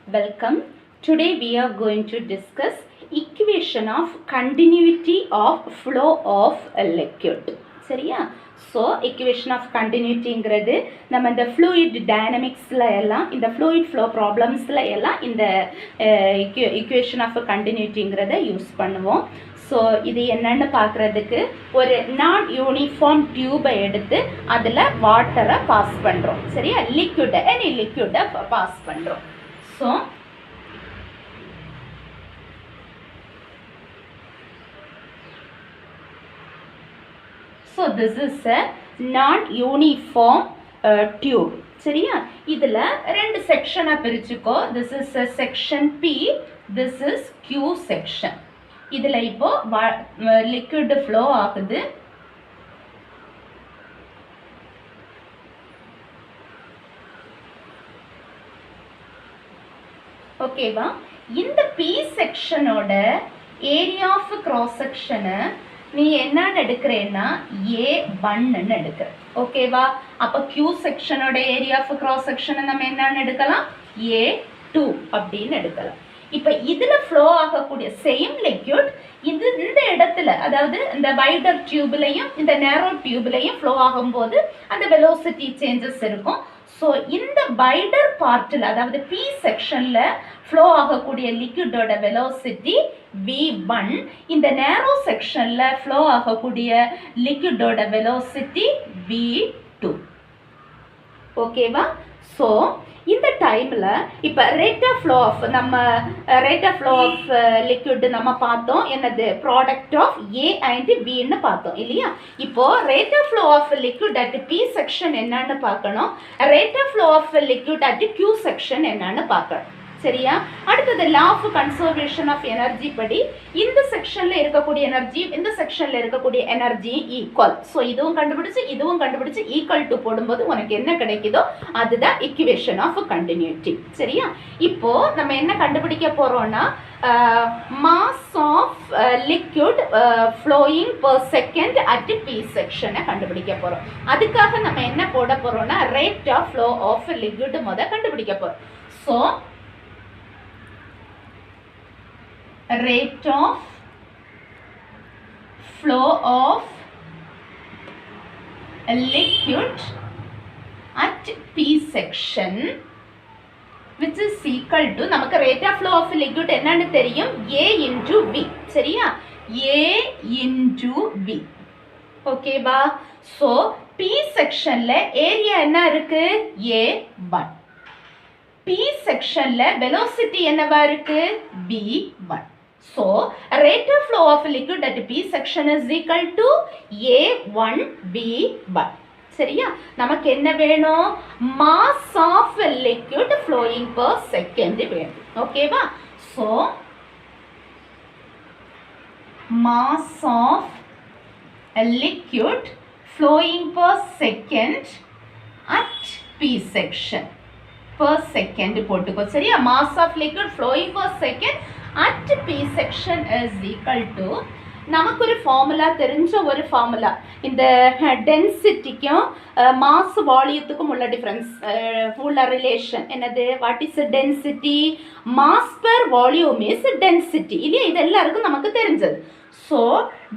Welcome. Today we are going to discuss equation of continuity of flow of a liquid. சரியா? So equation of continuityங்கிறது நம்ம இந்த fluid dynamicsல எல்லாம் இந்த fluid flow problemsல எல்லாம் இந்த equation of continuityங்கிறத யூஸ் பண்ணுவோம். ஸோ இது என்னன்னு பார்க்குறதுக்கு ஒரு நான் யூனிஃபார்ம் டியூபை எடுத்து அதில் வாட்டரை பாஸ் பண்ணுறோம். சரியா? எனி லிக்விடை பாஸ் பண்ணுறோம். So this is a non-uniform tube. சரியா? இதில் ரெண்டு செக்ஷனை பிரிச்சுக்கோ. This is a section P. This is Q section. இதில் இப்போ liquid flow ஆகுது. ஓகேவா? இந்த P செக்ஷனோட ஏரியா ஆஃப் கிராஸ் செக்ஷனை நீ என்னன்னு எடுக்கிறேன்னா A1ன்னு எடுக்கிற. ஓகேவா? அப்போ Q செக்ஷனோட ஏரியா ஆஃப் கிராஸ் செக்ஷனை நம்ம என்னன்னு எடுக்கலாம்? A2 அப்படின்னு எடுக்கலாம். இப்போ இதில் ஃப்ளோ ஆகக்கூடிய சேம் லிக்விட் இந்த இடத்துல, அதாவது இந்த வைடர் டியூப்லையும் இந்த நேரோ டியூப்லையும் ஃப்ளோ ஆகும்போது அந்த வெலோசிட்டி சேஞ்சஸ் இருக்கும். ஸோ இந்த வைடர் பார்ட்டில், அதாவது பி செக்ஷனில் ஃப்ளோ ஆகக்கூடிய லிக்விடோட வெலோசிட்டி V1, இந்த நேரோ செக்ஷனில் ஃப்ளோ ஆகக்கூடிய லிக்விடோட வெலோசிட்டி V2. ஓகேவா? ஸோ இந்த டைமில் இப்போ rate of flow of liquid நம்ம பார்த்தோம். என்னது? ப்ராடக்ட் ஆஃப் ஏ அண்ட் பின்னு பார்த்தோம் இல்லையா? இப்போ rate of flow of liquid at P section என்னன்னு பார்க்கணும். Rate of flow of liquid at Q section என்னன்னு பார்க்கணும். சரியா? அடுத்தது law of conservation of energy படி இந்த செக்ஷன்ல இருக்கக்கூடிய எனர்ஜி இந்த செக்ஷன்ல இருக்கக்கூடிய எனர்ஜி ஈக்குவல். ஸோ இதுவும் கண்டுபிடிச்சு ஈக்குவல் டு போடும்போது உனக்கு என்ன கிடைக்குதோ அதுதான் இக்குவேஷன் ஆஃப் கண்டினியூட்டி. சரியா? இப்போ நம்ம என்ன கண்டுபிடிக்க போறோம்னா mass of liquid flowing per second at P செக்ஷனை கண்டுபிடிக்க போறோம். அதுக்காக நம்ம என்ன போட போறோம்னா rate of flow of liquid கண்டுபிடிக்க போறோம். So rate of flow of a liquid at P section which is equal to, நமக்கு rate of flow of liquid என்னன்னு தெரியும்? A into V. சரியா? A into V. ஓகேவா? so P sectionல ஏரியா என்ன இருக்கு? A1. P sectionல velocity என்னவா இருக்கு? V1. So, rate of flow of liquid at P section is equal to A1 V1. சரியா? நமக்கு என்ன வேணும்? mass of liquid flowing per second வேணும். ஓகேவா? So, mass of a liquid flowing per second at P section. Per second போட்டுக்கோ. சரியா? mass of liquid flowing per second at P section is equal to, நமக்கு ஒரு formula தெரிஞ்ச ஒரு formula. இந்த டென்சிட்டிக்கும் mass வால்யூத்துக்கும் உள்ள டிஃப்ரென்ஸ் உள்ள ரிலேஷன் என்னது? What is density? Mass per volume is density இல்லையா? இது எல்லாருக்கும் நமக்கு தெரிஞ்சது. ஸோ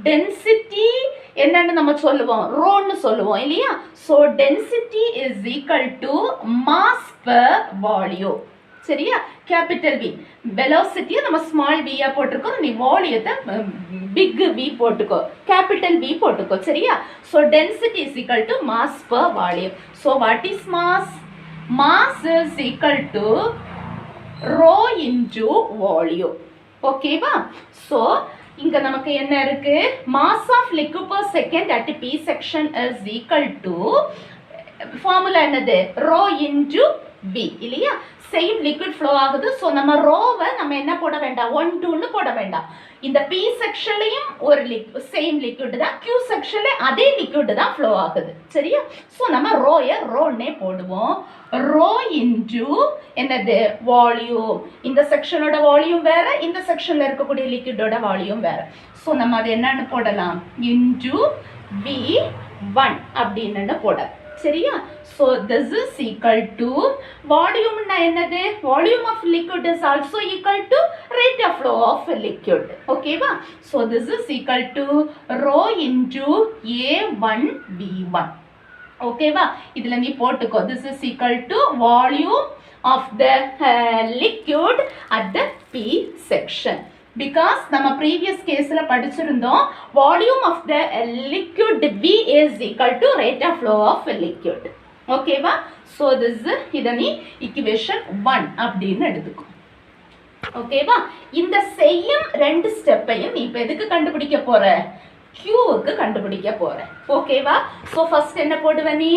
டென்சிட்டி என்னன்னு நம்ம சொல்லுவோம்? ரோன்னு சொல்லுவோம் இல்லையா? So density is equal to mass per volume. சரியா? Capital V. வெலோசிட்டியை நம்ம ஸ்மால் வியா போட்டிருக்கோம். நீ வால்யூத்தை பிக் வி போட்டுக்கோ, கேபிட்டல் வி போட்டுக்கோ. சரியா? So density is equal to mass per volume. So what is mass? Mass is equal to rho into volume. ஓகேவா? ஸோ இங்க நமக்கு என்ன இருக்கு? Mass of liquid per second at P section is equal to, formula என்னது? Rho into V இல்லையா? Same liquid flow ஆகுது. So நம்ம ரோவை நம்ம என்ன போட வேண்டாம்? 1 2ன்னு போட வேண்டாம். இந்த P செக்ஷன்லையும் ஒரு சேம் லிக்விட் தான், Q செக்ஷன்ல அதே லிக்விட் தான் ஃப்ளோ ஆகுது. சரியா? ஸோ நம்ம ரோன்னே போடுவோம். ரோ இன்டு என்னது? வால்யூம். இந்த செக்ஷனோட வால்யூம் வேற, இந்த செக்ஷன்ல இருக்கக்கூடிய லிக்விடோட வால்யூம் வேற. ஸோ நம்ம அது என்னன்னு போடலாம்? இன்டு V1 அப்படின்னு போட. சரியா? so this is equal to volume na enadhu, volume of liquid is also equal to rate of flow of liquid. okay va? so this is equal to rho into A1 V1. okay va? idhula nee potukko, this is equal to volume of the liquid at the P section. because நம்ம previous caseல படிச்சிருந்தோம் volume of the liquid V is equal to rate of flow of liquid. okay வா? so this இத நீ equation 1 அப்படின்னு எடுத்துக்கோ. okay வா? இந்த same ரெண்டு ஸ்டெப்பையும் நீ இப்ப எதுக்கு கண்டுபிடிக்க போற? Qக்கு கண்டுபிடிக்க போற. okay வா? so first என்ன போடுவ நீ?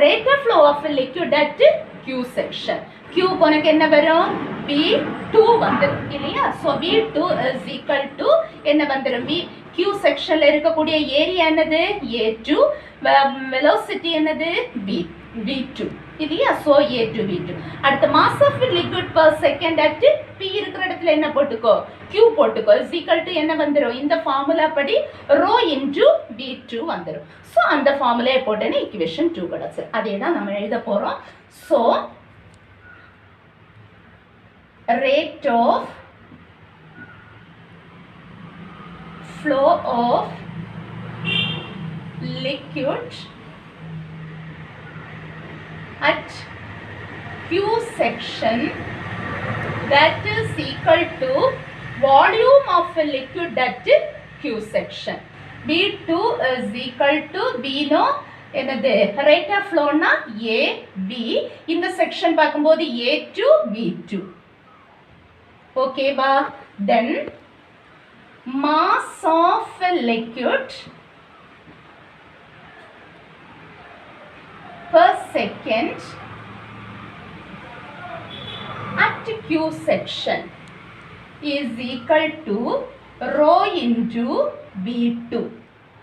rate of flow of liquid at Q section. Q உனக்கு என்ன வரும்? V2 வந்துரும் இல்லையா? so V2 is equal to என்ன வந்துரும்? Q செக்ஷன்ல இருக்கக்கூடிய ஏரியா என்னது? A2, velocity என்னது? V2 இல்லையா? so A2 V2. அடுத்து mass of liquid per second at P இருக்கிற இடத்துல என்ன போட்டுக்கோ? Q போட்டுக்கோ. is equal to என்ன வந்துரும்? இந்த ஃபார்முலா படி rho into V2 வந்துரும். so அந்த ஃபார்முலாயை போட்டேன்னா equation 2 கிடைச்சு. அதே தான் நம்ம எழுத போறோம். so rate of flow of liquid at Q section that is equal to volume of liquid at Q section. V2 is equal to V no என்னது? rate of flow na A B. இந்த section பார்க்கும்போது A2 V2. okay va? then mass of a liquid per second at Q section is equal to rho into V2.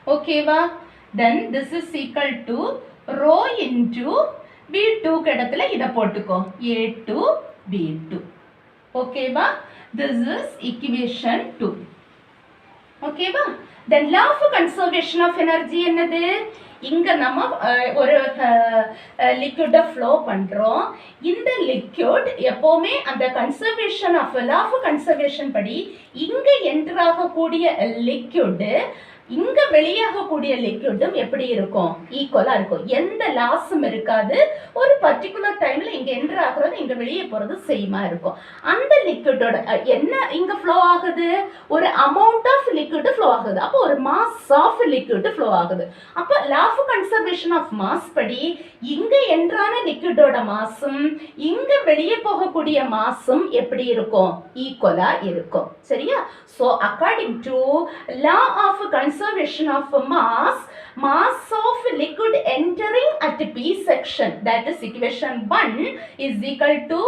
okay va? then this is equal to rho into V2 இடத்துல இத போட்டுக்கோ. A2 V2. okay va? this is equation 2. okay va? then law of conservation of energy என்னது? இங்க நம்ம ஒரு liquid flow பண்றோம். இந்த liquid எப்பவுமே அந்த conservation of law of conservation படி இங்க enter ஆகக்கூடிய liquid இங்க வெளியாகக்கூடிய லிக்விடும் எப்படி இருக்கும்? ஈக்குவலா இருக்கும். எந்த லாஸும் இருக்காது. ஒரு பர்டிகுலர் டைம்ல இங்க என்டர் ஆகுறது இங்க வெளியே போறது சேமா இருக்கும். அந்த லிக்விடோட என்ன இங்க ஃப்ளோ ஆகுது? ஒரு அமௌண்ட் ஆஃப் லிக்விட் ஃப்ளோ ஆகுது. அப்போ ஒரு மாஸ் ஆஃப் லிக்விட் ஃப்ளோ ஆகுது. அப்போ law of conservation of mass படி இங்க என்ட்ரான லிக்விடோட மாஸும் இங்க வெளியே போகக்கூடிய மாஸும் எப்படி இருக்கும்? ஈக்குவலா இருக்கும். சரியா? so according to law of conservation of mass, mass of liquid entering at P section, that is equation 1, is equal to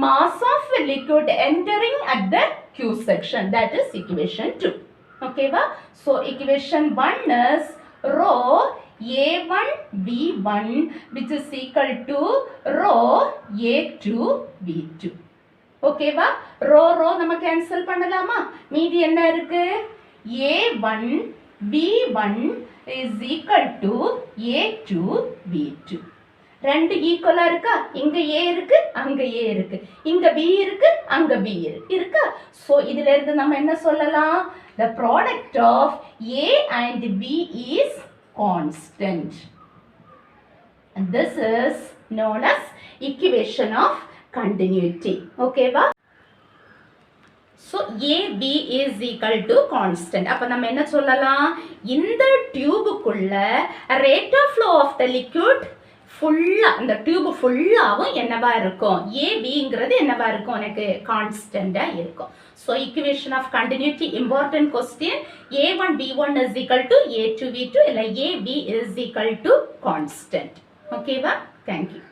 mass of liquid entering at the Q section, that is equation 2. okay va? so equation 1 is rho A1 V1 which is equal to rho A2 V2. okay va? rho நம்ம cancel பண்ணலாமா? மீதி என்ன இருக்கு? A1 V1 is equal to A2 V2. ரெண்டு ஈக்குவலா இருக்கா? இங்க A இருக்கு, அங்க A இருக்கு. இங்க B இருக்கு, அங்க B இருக்கா? சோ இதுல இருந்து நம்ம என்ன சொல்லலாம்? the product of A and B is constant. and this is known as equation of continuity. okay va? so AB is equal to constant. அப்ப நம்ம என்ன சொல்லலாம்? இந்த டியூபுக்குள்ள rate of flow of the liquid ஃபுல்லா இந்த டியூப் ஃபுல்லாவும் என்னவா இருக்கும்? ABங்கிறது என்னவா இருக்கும்? எனக்கு கான்ஸ்டன்டா இருக்கும். so equation of continuity important question. A1 B1 is equal to A2 V2 இல்ல AB is equal to constant. okay va? thank you.